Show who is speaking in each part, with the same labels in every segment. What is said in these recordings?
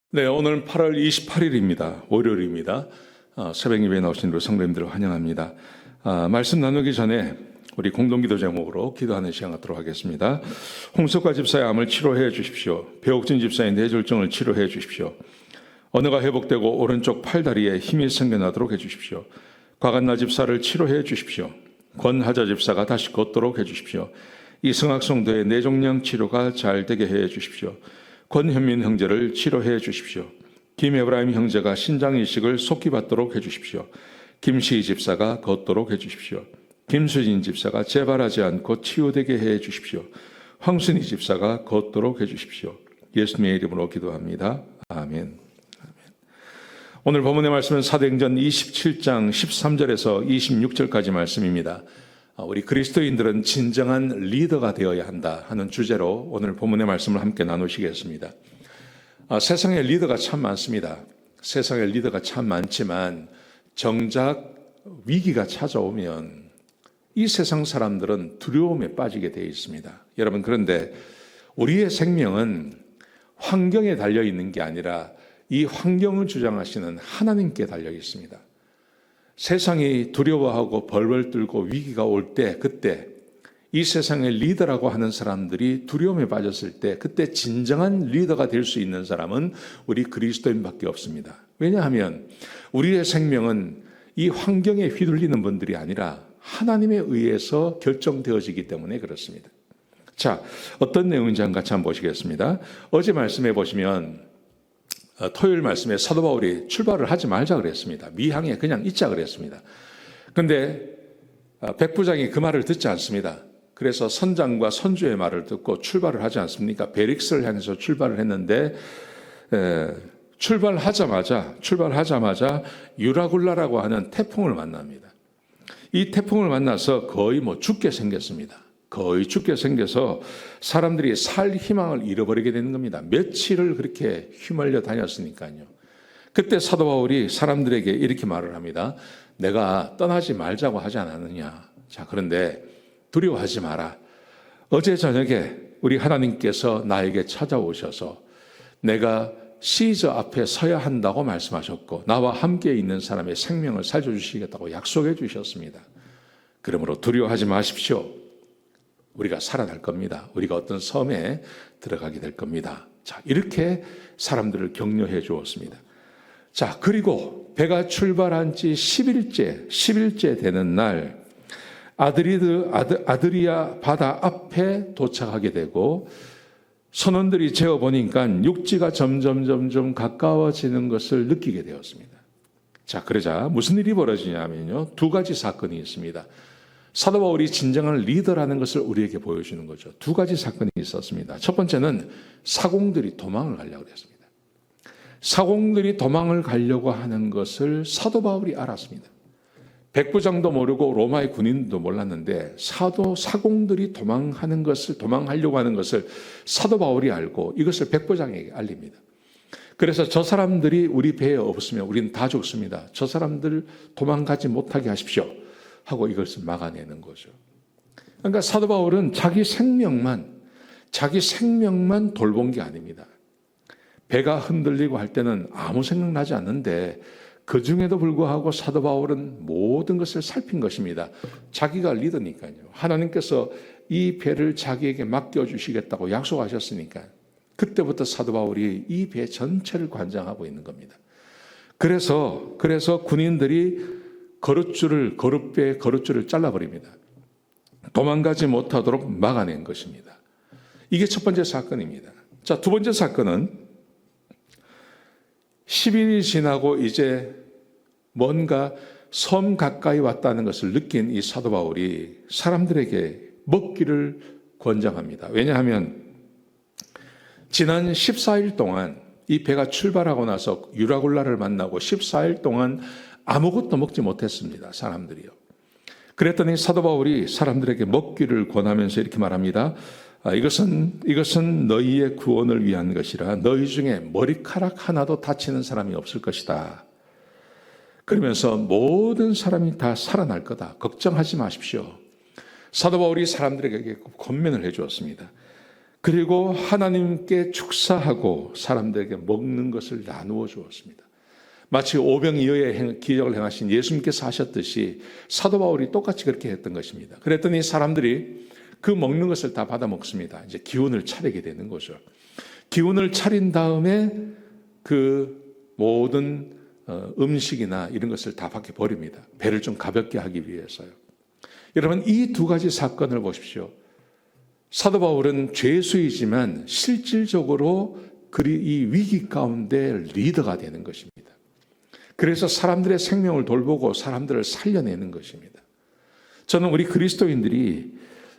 Speaker 1: 네, 오늘 8월 28일입니다. 월요일입니다. 새벽 예배에 나오신 우리 성도님들을 환영합니다. 말씀 나누기 전에 우리 공동기도 제목으로 기도하는 시간 갖도록 하겠습니다. 홍석과 집사의 암을 치료해 주십시오. 배옥진 집사의 뇌졸중을 치료해 주십시오. 언어가 회복되고 오른쪽 팔다리에 힘이 생겨나도록 해주십시오. 곽한나 집사를 치료해 주십시오. 권하자 집사가 다시 걷도록 해주십시오. 이승학 성도의 뇌종양 치료가 잘 되게 해 주십시오. 권현민 형제를 치료해 주십시오. 김에브라임 형제가 신장 이식을 속히 받도록 해주십시오. 김시희 집사가 걷도록 해주십시오. 김수진 집사가 재발하지 않고 치유되게 해 주십시오. 황순희 집사가 걷도록 해주십시오. 예수님의 이름으로 기도합니다. 아멘. 오늘 본문의 말씀은 사도행전 27장 13절에서 26절까지 말씀입니다. 우리 그리스도인들은 진정한 리더가 되어야 한다 하는 주제로 오늘 본문의 말씀을 함께 나누시겠습니다. 세상에 리더가 참 많습니다. 세상에 리더가 참 많지만 정작 위기가 찾아오면 이 세상 사람들은 두려움에 빠지게 되어 있습니다. 여러분, 그런데 우리의 생명은 환경에 달려 있는 게 아니라 이 환경을 주장하시는 하나님께 달려 있습니다. 세상이 두려워하고 벌벌 떨고 위기가 올 때, 그때 이 세상의 리더라고 하는 사람들이 두려움에 빠졌을 때, 그때 진정한 리더가 될 수 있는 사람은 우리 그리스도인밖에 없습니다. 왜냐하면 우리의 생명은 이 환경에 휘둘리는 분들이 아니라 하나님에 의해서 결정되어지기 때문에 그렇습니다. 자, 어떤 내용인지 같이 한번 보시겠습니다. 어제 말씀해 보시면 토요일 말씀에 사도 바울이 출발을 하지 말자 그랬습니다. 미항에 그냥 있자 그랬습니다. 그런데 백부장이 그 말을 듣지 않습니다. 그래서 선장과 선주의 말을 듣고 출발을 하지 않습니까? 베릭스를 향해서 출발을 했는데 출발하자마자 유라굴라라고 하는 태풍을 만납니다. 이 태풍을 만나서 거의 죽게 생겼습니다. 거의 죽게 생겨서 사람들이 살 희망을 잃어버리게 되는 겁니다. 며칠을 그렇게 휘말려 다녔으니까요. 그때 사도 바울이 사람들에게 이렇게 말을 합니다. 내가 떠나지 말자고 하지 않았느냐. 자, 그런데 두려워하지 마라. 어제 저녁에 우리 하나님께서 나에게 찾아오셔서 내가 시저 앞에 서야 한다고 말씀하셨고 나와 함께 있는 사람의 생명을 살려주시겠다고 약속해 주셨습니다. 그러므로 두려워하지 마십시오. 우리가 살아날 겁니다. 우리가 어떤 섬에 들어가게 될 겁니다. 자, 이렇게 사람들을 격려해 주었습니다. 자, 그리고 배가 출발한 지 10일째 되는 날 아드리아 바다 앞에 도착하게 되고 선원들이 재어보니까 육지가 점점 가까워지는 것을 느끼게 되었습니다. 자, 그러자 무슨 일이 벌어지냐면요. 두 가지 사건이 있습니다. 사도 바울이 진정한 리더라는 것을 우리에게 보여주는 거죠. 두 가지 사건이 있었습니다. 첫 번째는 사공들이 도망을 가려고 했습니다. 사공들이 도망을 가려고 하는 것을 사도 바울이 알았습니다. 백부장도 모르고 로마의 군인도 몰랐는데 사공들이 도망하려고 하는 것을 사도 바울이 알고 이것을 백부장에게 알립니다. 그래서 저 사람들이 우리 배에 없으면 우리는 다 죽습니다. 저 사람들 도망가지 못하게 하십시오. 하고 이것을 막아내는 거죠. 그러니까 사도 바울은 자기 생명만 돌본 게 아닙니다. 배가 흔들리고 할 때는 아무 생각나지 않는데 그 중에도 불구하고 사도 바울은 모든 것을 살핀 것입니다. 자기가 리더니까요. 하나님께서 이 배를 자기에게 맡겨주시겠다고 약속하셨으니까 그때부터 사도 바울이 이 배 전체를 관장하고 있는 겁니다. 그래서 군인들이 거룻배의 거룻줄을 잘라버립니다. 도망가지 못하도록 막아낸 것입니다. 이게 첫 번째 사건입니다. 자, 두 번째 사건은 10일이 지나고 이제 뭔가 섬 가까이 왔다는 것을 느낀 이 사도 바울이 사람들에게 먹기를 권장합니다. 왜냐하면 지난 14일 동안 이 배가 출발하고 나서 유라굴라를 만나고 14일 동안 아무것도 먹지 못했습니다. 사람들이요. 그랬더니 사도 바울이 사람들에게 먹기를 권하면서 이렇게 말합니다. 이것은 너희의 구원을 위한 것이라 너희 중에 머리카락 하나도 다치는 사람이 없을 것이다. 그러면서 모든 사람이 다 살아날 거다. 걱정하지 마십시오. 사도 바울이 사람들에게 권면을 해 주었습니다. 그리고 하나님께 축사하고 사람들에게 먹는 것을 나누어 주었습니다. 마치 오병이어의 기적을 행하신 예수님께서 하셨듯이 사도 바울이 똑같이 그렇게 했던 것입니다. 그랬더니 사람들이 그 먹는 것을 다 받아 먹습니다. 이제 기운을 차리게 되는 거죠. 기운을 차린 다음에 그 모든 음식이나 이런 것을 다 밖에 버립니다. 배를 좀 가볍게 하기 위해서요. 여러분, 이 두 가지 사건을 보십시오. 사도 바울은 죄수이지만 실질적으로 이 위기 가운데 리더가 되는 것입니다. 그래서 사람들의 생명을 돌보고 사람들을 살려내는 것입니다. 저는 우리 그리스도인들이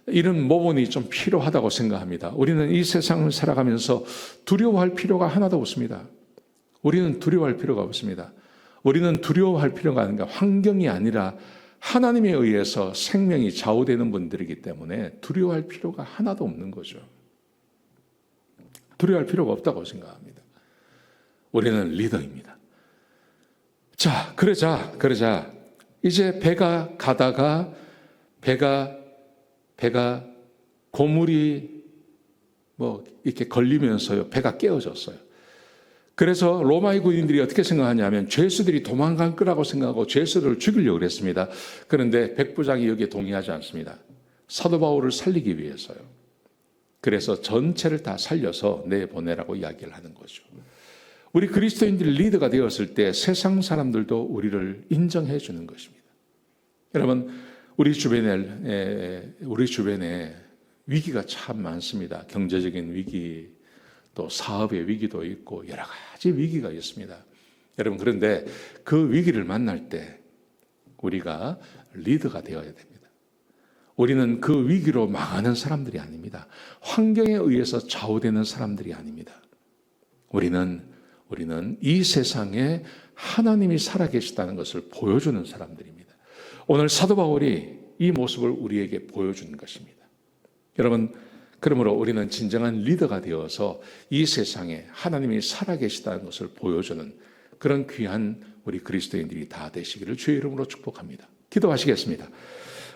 Speaker 1: 이런 모본이 좀 필요하다고 생각합니다. 우리는 이 세상을 살아가면서 두려워할 필요가 하나도 없습니다. 우리는 두려워할 필요가 없습니다. 우리는 두려워할 필요가 아닌가, 환경이 아니라 하나님에 의해서 생명이 좌우되는 분들이기 때문에 두려워할 필요가 하나도 없는 거죠. 두려워할 필요가 없다고 생각합니다. 우리는 리더입니다. 자, 그러자 이제 배가 가다가 배가 고물이 이렇게 걸리면서요, 배가 깨어졌어요. 그래서 로마의 군인들이 어떻게 생각하냐면 죄수들이 도망갈 거라고 생각하고 죄수들을 죽이려고 그랬습니다. 그런데 백부장이 여기에 동의하지 않습니다. 사도 바울을 살리기 위해서요. 그래서 전체를 다 살려서 내보내라고 이야기를 하는 거죠. 우리 그리스도인들이 리더가 되었을 때 세상 사람들도 우리를 인정해 주는 것입니다. 여러분, 우리 주변에 위기가 참 많습니다. 경제적인 위기, 또 사업의 위기도 있고 여러 가지 위기가 있습니다. 여러분, 그런데 그 위기를 만날 때 우리가 리더가 되어야 됩니다. 우리는 그 위기로 망하는 사람들이 아닙니다. 환경에 의해서 좌우되는 사람들이 아닙니다. 우리는 이 세상에 하나님이 살아계시다는 것을 보여주는 사람들입니다. 오늘 사도 바울이 이 모습을 우리에게 보여주는 것입니다. 여러분, 그러므로 우리는 진정한 리더가 되어서 이 세상에 하나님이 살아계시다는 것을 보여주는 그런 귀한 우리 그리스도인들이 다 되시기를 주의 이름으로 축복합니다. 기도하시겠습니다.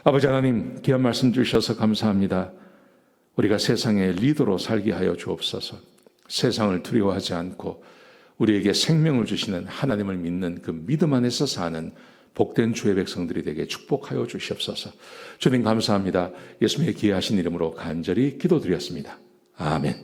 Speaker 1: 아버지 하나님, 귀한 말씀 주셔서 감사합니다. 우리가 세상의 리더로 살게 하여 주옵소서. 세상을 두려워하지 않고 우리에게 생명을 주시는 하나님을 믿는 그 믿음 안에서 사는 복된 주의 백성들이 되게 축복하여 주시옵소서. 주님 감사합니다. 예수님의 귀하신 이름으로 간절히 기도드렸습니다. 아멘.